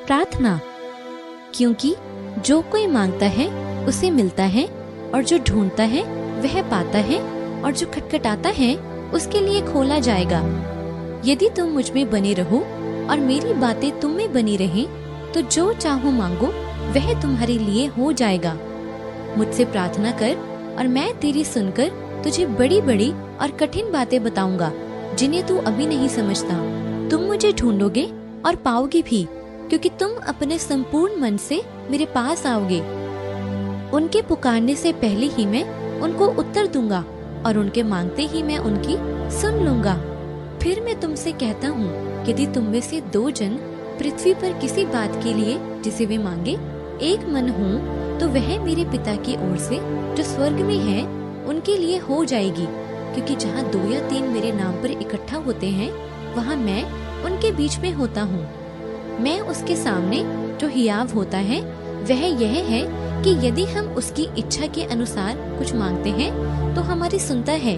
प्रार्थना, क्योंकि जो कोई मांगता है उसे मिलता है, और जो ढूंढता है वह पाता है, और जो खटखटाता है उसके लिए खोला जाएगा। यदि तुम मुझ में बने रहो और मेरी बातें तुम में बनी रहें, तो जो चाहो मांगो वह तुम्हारे लिए हो जाएगा। मुझसे प्रार्थना कर और मैं तेरी सुनकर तुझे बड़ी बड़ी और कठिन बातें बताऊंगा जिन्हें तू अभी नहीं समझता। तुम मुझे ढूंढोगे और पाओगे भी, क्योंकि तुम अपने संपूर्ण मन से मेरे पास आओगे। उनके पुकारने से पहले ही मैं उनको उत्तर दूंगा, और उनके मांगते ही मैं उनकी सुन लूंगा। फिर मैं तुमसे कहता हूँ, यदि तुम में से 2 जन पृथ्वी पर किसी बात के लिए जिसे वे मांगे एक मन हो, तो वह मेरे पिता की ओर से जो स्वर्ग में है उनके लिए हो जाएगी। क्योंकि जहाँ 2 या 3 मेरे नाम पर इकट्ठा होते हैं, वहाँ मैं उनके बीच में होता हूँ। मैं उसके सामने जो हियाव होता है वह यह है कि यदि हम उसकी इच्छा के अनुसार कुछ मांगते हैं तो हमारी सुनता है,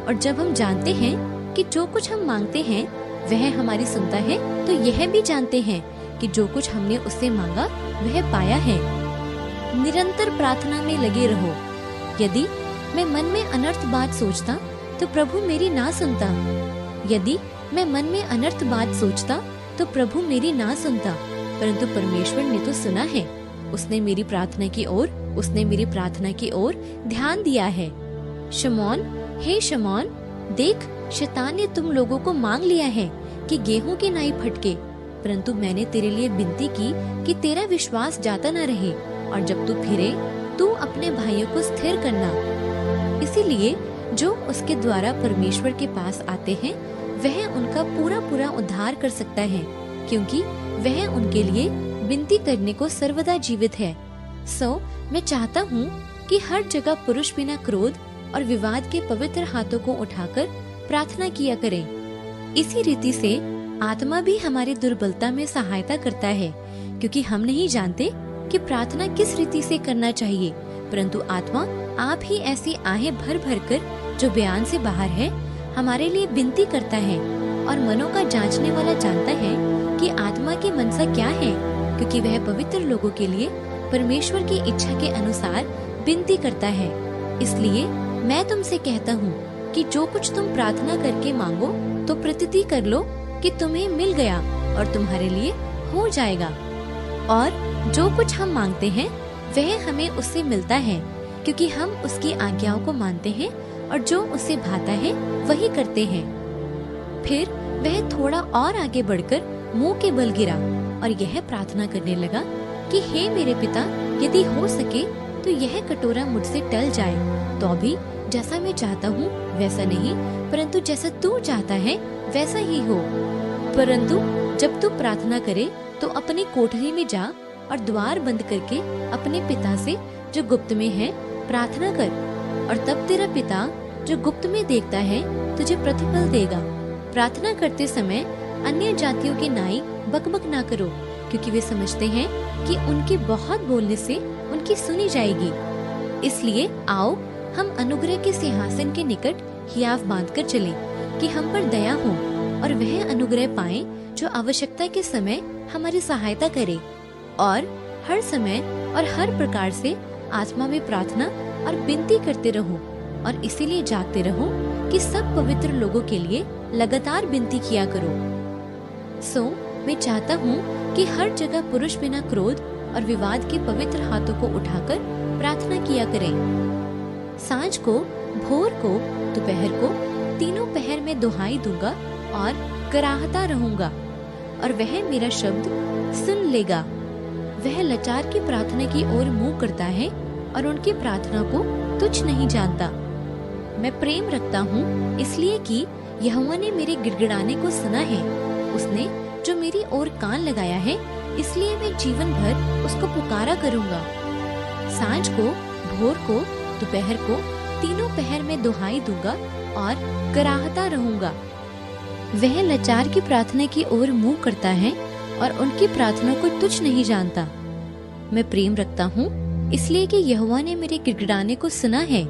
और जब हम जानते हैं कि जो कुछ हम मांगते हैं वह हमारी सुनता है, तो यह भी जानते हैं कि जो कुछ हमने उससे मांगा वह पाया है। निरंतर प्रार्थना में लगे रहो। यदि मैं मन में अनर्थ बात सोचता तो प्रभु मेरी ना सुनता। यदि मैं मन में अनर्थ बात सोचता तो प्रभु मेरी ना सुनता, परंतु परमेश्वर ने तो सुना है। उसने मेरी प्रार्थना की ओर ध्यान दिया है। शमौन, हे शमौन, देख, शैतान ने तुम लोगों को मांग लिया है कि गेहूं की नाई फटके, परंतु मैंने तेरे लिए विनती की कि तेरा विश्वास जाता न रहे, और जब तू फिरे तू अपने भाइयों को स्थिर करना। इसीलिए जो उसके द्वारा परमेश्वर के पास आते हैं वह उनका पूरा पूरा उद्धार कर सकता है, क्योंकि वह उनके लिए विनती करने को सर्वदा जीवित है। मैं चाहता हूँ कि हर जगह पुरुष बिना क्रोध और विवाद के पवित्र हाथों को उठाकर प्रार्थना किया करें। इसी रीति से आत्मा भी हमारी दुर्बलता में सहायता करता है, क्योंकि हम नहीं जानते कि प्रार्थना किस रीति से करना चाहिए, परंतु आत्मा आप ही ऐसी आहें भर भर कर जो बयान से बाहर है हमारे लिए विनती करता है। और मनों का जांचने वाला जानता है कि आत्मा की मनसा क्या है, क्योंकि वह पवित्र लोगों के लिए परमेश्वर की इच्छा के अनुसार विनती करता है। इसलिए मैं तुमसे कहता हूँ कि जो कुछ तुम प्रार्थना करके मांगो तो प्रतीति कर लो कि तुम्हें मिल गया और तुम्हारे लिए हो जाएगा। और जो कुछ हम मांगते हैं वह हमें उससे मिलता है, क्योंकि हम उसकी आज्ञाओं को मानते हैं और जो उसे भाता है वही करते हैं। फिर वह थोड़ा और आगे बढ़कर मुंह के बल गिरा और यह प्रार्थना करने लगा कि हे मेरे पिता, यदि हो सके तो यह कटोरा मुझसे टल जाए, तो भी जैसा मैं चाहता हूँ वैसा नहीं, परंतु जैसा तू चाहता है वैसा ही हो। परंतु जब तू प्रार्थना करे तो अपनी कोठरी में जा और द्वार बंद करके अपने पिता से जो गुप्त में है प्रार्थना कर, और तब तेरा पिता जो गुप्त में देखता है तुझे प्रतिफल देगा। प्रार्थना करते समय अन्य जातियों की नाई बकबक ना करो, क्योंकि वे समझते हैं कि उनके बहुत बोलने से उनकी सुनी जाएगी। इसलिए आओ हम अनुग्रह के सिंहासन के निकट हियाव बांधकर चलें, कि हम पर दया हो और वह अनुग्रह पाएं जो आवश्यकता के समय हमारी सहायता करे। और हर समय और हर प्रकार से आत्मा में प्रार्थना और विनती करते रहो, और इसीलिए जागते रहो कि सब पवित्र लोगों के लिए लगातार विनती किया करो। मैं चाहता हूँ कि हर जगह पुरुष बिना क्रोध और विवाद के पवित्र हाथों को उठाकर प्रार्थना किया करें। सांझ को, भोर को, दोपहर को, तीनों पहर में दुहाई दूंगा और कराहता रहूंगा, और वह मेरा शब्द सुन लेगा। वह लाचार की प्रार्थना की ओर मुंह करता है और उनकी प्रार्थना को तुच्छ नहीं जानता। मैं प्रेम रखता हूँ इसलिए कि यहोवा ने मेरे गिड़गिड़ाने को सुना है। उसने जो मेरी ओर कान लगाया है, इसलिए मैं जीवन भर उसको पुकारा करूँगा। सांझ को, भोर को, दोपहर को, तीनों पहर में दुहाई दूंगा और कराहता रहूंगा। वह लाचार की प्रार्थना की ओर मुंह करता है और उनकी प्रार्थना को तुच्छ नहीं जानता। मैं प्रेम रखता हूँ इसलिए कि यहोवा ने मेरे गिड़गिड़ाने को सुना है।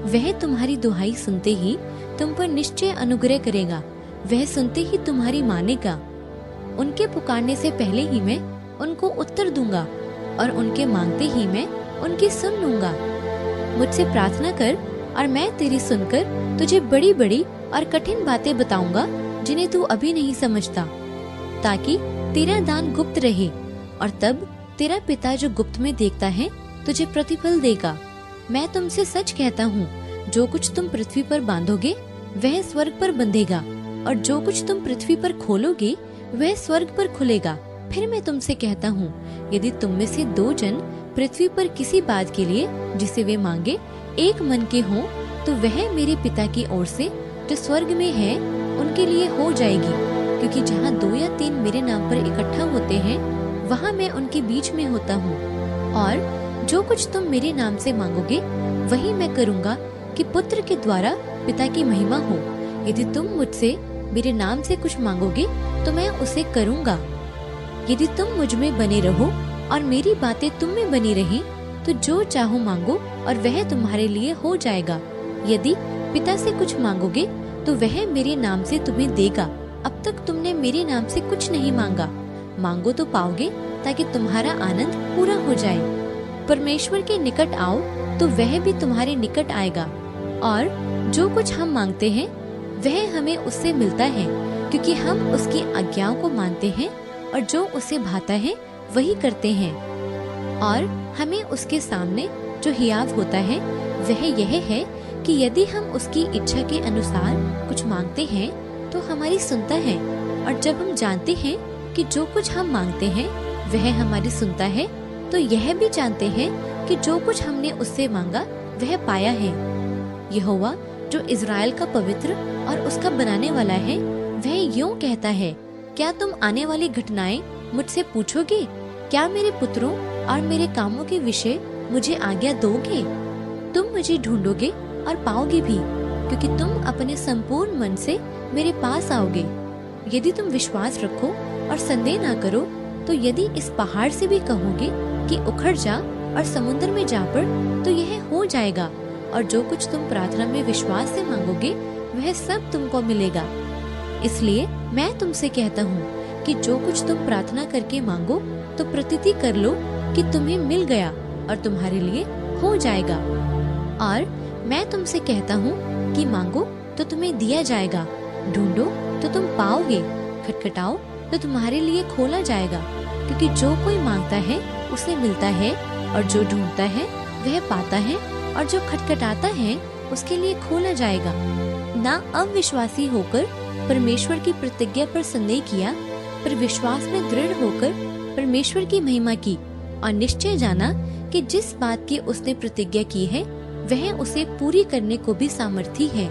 वह तुम्हारी दुहाई सुनते ही तुम पर निश्चय अनुग्रह करेगा। वह सुनते ही तुम्हारी मानेगा। उनके पुकारने से पहले ही मैं उनको उत्तर दूंगा और उनके मांगते ही मैं उनकी सुन लूंगा। मुझसे प्रार्थना कर और मैं तेरी सुनकर तुझे बड़ी बड़ी और कठिन बातें बताऊंगा जिन्हें तू अभी नहीं समझता, ताकि तेरा दान गुप्त रहे और तब तेरा पिता जो गुप्त में देखता है तुझे प्रतिफल देगा। मैं तुमसे सच कहता हूँ, जो कुछ तुम पृथ्वी पर बांधोगे वह स्वर्ग पर बंधेगा, और जो कुछ तुम पृथ्वी पर खोलोगे वह स्वर्ग पर खुलेगा। फिर मैं तुमसे कहता हूँ, यदि तुम में से 2 जन पृथ्वी पर किसी बात के लिए जिसे वे मांगे एक मन के हों, तो वह मेरे पिता की ओर से जो स्वर्ग में है उनके लिए हो जाएगी। क्योंकि जहाँ 2 या 3 मेरे नाम पर इकट्ठा होते हैं, वहाँ मैं उनके बीच में होता हूँ। और जो कुछ तुम मेरे नाम से मांगोगे वही मैं करूँगा, कि पुत्र के द्वारा पिता की महिमा हो। यदि तुम मुझसे मेरे नाम से कुछ मांगोगे तो मैं उसे करूँगा। यदि तुम मुझ में बने रहो और मेरी बातें तुम में बनी रहें, तो जो चाहो मांगो और वह तुम्हारे लिए हो जाएगा। यदि पिता से कुछ मांगोगे तो वह मेरे नाम से तुम्हें देगा। अब तक तुमने मेरे नाम से कुछ नहीं मांगा, मांगो तो पाओगे, ताकि तुम्हारा आनंद पूरा हो जाए। परमेश्वर के निकट आओ तो वह भी तुम्हारे निकट आएगा। और जो कुछ हम मांगते हैं वह हमें उससे मिलता है, क्योंकि हम उसकी आज्ञाओं को मानते हैं और जो उसे भाता है वही करते हैं। और हमें उसके सामने जो हियाव होता है वह यह है कि यदि हम उसकी इच्छा के अनुसार कुछ मांगते हैं तो हमारी सुनता है। और जब हम जानते हैं कि जो कुछ हम मांगते हैं वह हमारी सुनता है, तो यह भी जानते हैं कि जो कुछ हमने उससे मांगा वह पाया है। यहोवा जो इज़राइल का पवित्र और उसका बनाने वाला है, वह यूं कहता है, क्या तुम आने वाली घटनाएं मुझसे पूछोगे? क्या मेरे पुत्रों और मेरे कामों के विषय मुझे आज्ञा दोगे? तुम मुझे ढूंढोगे और पाओगे भी, क्योंकि तुम अपने संपूर्ण मन से मेरे पास आओगे। यदि तुम विश्वास रखो और संदेह ना करो, तो यदि इस पहाड़ से भी कहोगे कि उखड़ जा और समुद्र में जा पड़, तो यह हो जाएगा। और जो कुछ तुम प्रार्थना में विश्वास से मांगोगे वह सब तुमको मिलेगा। इसलिए मैं तुमसे कहता हूँ कि जो कुछ तुम प्रार्थना करके मांगो तो प्रतीति कर लो कि तुम्हें मिल गया और तुम्हारे लिए हो जाएगा। और मैं तुमसे कहता हूँ कि मांगो तो तुम्हें दिया जाएगा, ढूंढो तो तुम पाओगे, खटखटाओ तो तुम्हारे लिए खोला जाएगा। क्योंकि जो कोई मांगता है उसे मिलता है, और जो ढूंढता है वह पाता है, और जो खटखटाता है उसके लिए खोला जाएगा। ना अविश्वासी होकर परमेश्वर की प्रतिज्ञा पर संदेह किया, पर विश्वास में दृढ़ होकर परमेश्वर की महिमा की, और निश्चय जाना कि जिस बात की उसने प्रतिज्ञा की है वह उसे पूरी करने को भी सामर्थी है।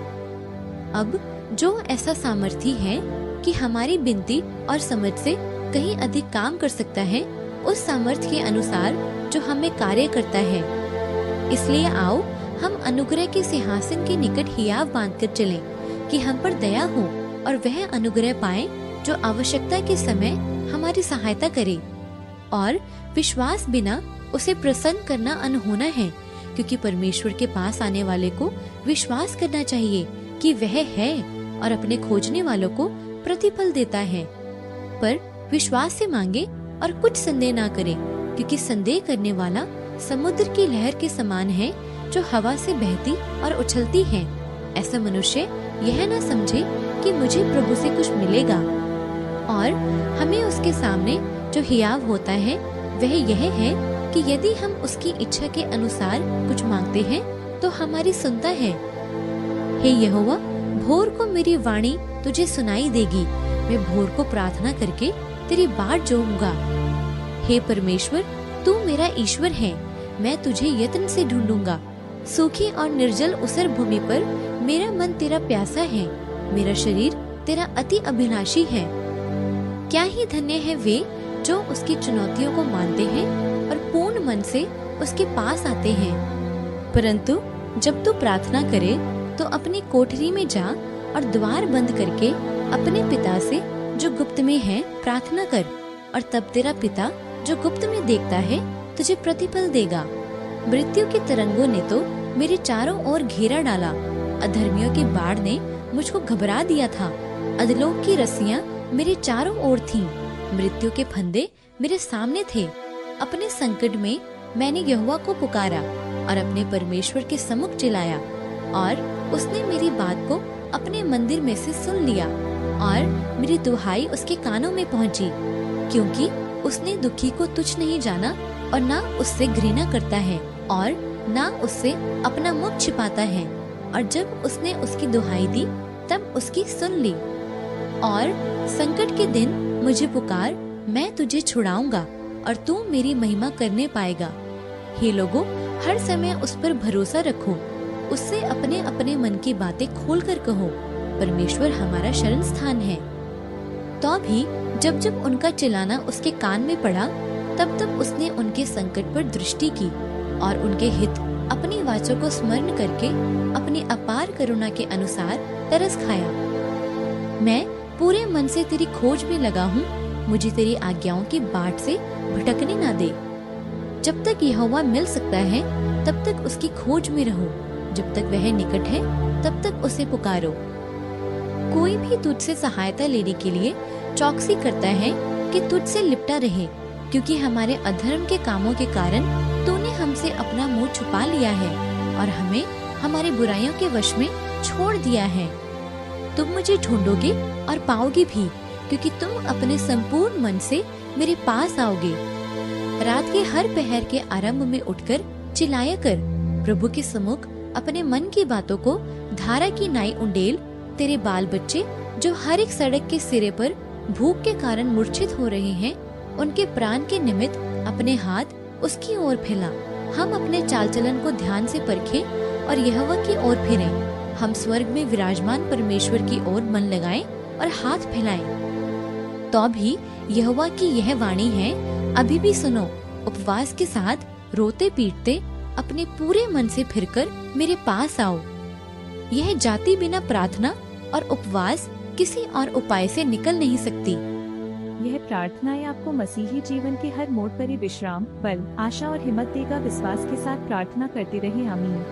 अब जो ऐसा सामर्थी है कि हमारी विनती और समझ से कहीं अधिक काम कर सकता है, उस सामर्थ्य के अनुसार जो हमें कार्य करता है। इसलिए आओ हम अनुग्रह के सिंहासन के निकट हियाव बांधकर चलें, कि हम पर दया हो और वह अनुग्रह पाए जो आवश्यकता के समय हमारी सहायता करे। और विश्वास बिना उसे प्रसन्न करना अनहोना है, क्योंकि परमेश्वर के पास आने वाले को विश्वास करना चाहिए कि वह है और अपने खोजने वालों को प्रतिफल देता है। पर विश्वास से मांगे और कुछ संदेह ना करे, क्योंकि संदेह करने वाला समुद्र की लहर के समान है जो हवा से बहती और उछलती है। ऐसा मनुष्य यह ना समझे कि मुझे प्रभु से कुछ मिलेगा। और हमें उसके सामने जो हियाव होता है वह यह है कि यदि हम उसकी इच्छा के अनुसार कुछ मांगते हैं तो हमारी सुनता है। हे यहोवा, भोर को मेरी वाणी तुझे सुनाई देगी, मैं भोर को प्रार्थना करके तेरी बाट जोहूंगा। हे परमेश्वर, तू मेरा ईश्वर है, मैं तुझे यत्न से ढूंढूंगा। सूखी और निर्जल उसर भूमि पर मेरा मन तेरा प्यासा है, मेरा शरीर तेरा अति अभिलाषी है। क्या ही धन्य है वे जो उसकी चुनौतियों को मानते हैं और पूर्ण मन से उसके पास आते हैं। परंतु जब तू प्रार्थना करे तो अपनी कोठरी में जा और द्वार बंद करके अपने पिता से जो गुप्त में है प्रार्थना कर, और तब तेरा पिता जो गुप्त में देखता है तुझे प्रतिफल देगा। मृत्यु की तरंगों ने तो मेरे चारों ओर घेरा डाला, अधर्मियों की बाढ़ ने मुझको घबरा दिया था। अधलोक की रस्सियां मेरे चारों ओर थीं, मृत्यु के फंदे मेरे सामने थे। अपने संकट में मैंने यहोवा को पुकारा और अपने परमेश्वर के सम्मुख चिल्लाया, और उसने मेरी बात को अपने मंदिर में से सुन लिया और मेरी दुहाई उसके कानों में पहुंची। क्योंकि उसने दुखी को तुच्छ नहीं जाना और ना उससे घृणा करता है और ना उससे अपना मुख छिपाता है। और जब उसने उसकी दुहाई दी तब उसकी सुन ली। और संकट के दिन मुझे पुकार, मैं तुझे छुड़ाऊंगा और तू मेरी महिमा करने पाएगा। हे लोगों, हर समय उस पर भरोसा रखो, उससे अपने अपने मन की बातें खोल कर कहो। परमेश्वर हमारा शरण स्थान है। तो भी जब जब उनका चिल्लाना उसके कान में पड़ा, तब तब उसने उनके संकट पर दृष्टि की और उनके हित अपनी वाचों को स्मरण करके अपनी अपार करुणा के अनुसार तरस खाया। मैं पूरे मन से तेरी खोज में लगा हूँ, मुझे तेरी आज्ञाओं की बाट से भटकने ना दे। जब तक यहोवा मिल सकता है तब तक उसकी खोज में रहो, जब तक वह निकट है तब तक उसे पुकारो। कोई भी तुझसे सहायता लेने के लिए चौकसी करता है कि तुझसे लिपटा रहे, क्योंकि हमारे अधर्म के कामों के कारण तूने हमसे अपना मुंह छुपा लिया है और हमें हमारी बुराइयों के वश में छोड़ दिया है। तुम मुझे ढूंढोगे और पाओगे भी, क्योंकि तुम अपने संपूर्ण मन से मेरे पास आओगे। रात के हर पहर के आरंभ में उठकर चिल्लाया कर, प्रभु के सम्मुख अपने मन की बातों को धारा की नाई उंडेल। तेरे बाल बच्चे जो हर एक सड़क के सिरे पर भूख के कारण मूर्छित हो रहे हैं, उनके प्राण के निमित्त अपने हाथ उसकी ओर फैला। हम अपने चाल चलन को ध्यान से परखें और यहोवा की ओर फिरें। हम स्वर्ग में विराजमान परमेश्वर की ओर मन लगाएं और हाथ फैलाएं। तो भी यहोवा की यह वाणी है, अभी भी सुनो। उपवास के साथ रोते पीटते अपने पूरे मन से फिरकर मेरे पास आओ। यह जाति बिना प्रार्थना और उपवास किसी और उपाय से निकल नहीं सकती। यह प्रार्थनाएं आपको मसीही जीवन के हर मोड़ पर ही विश्राम, बल, आशा और हिम्मत देगा। विश्वास के साथ प्रार्थना करते रहे। आमीन।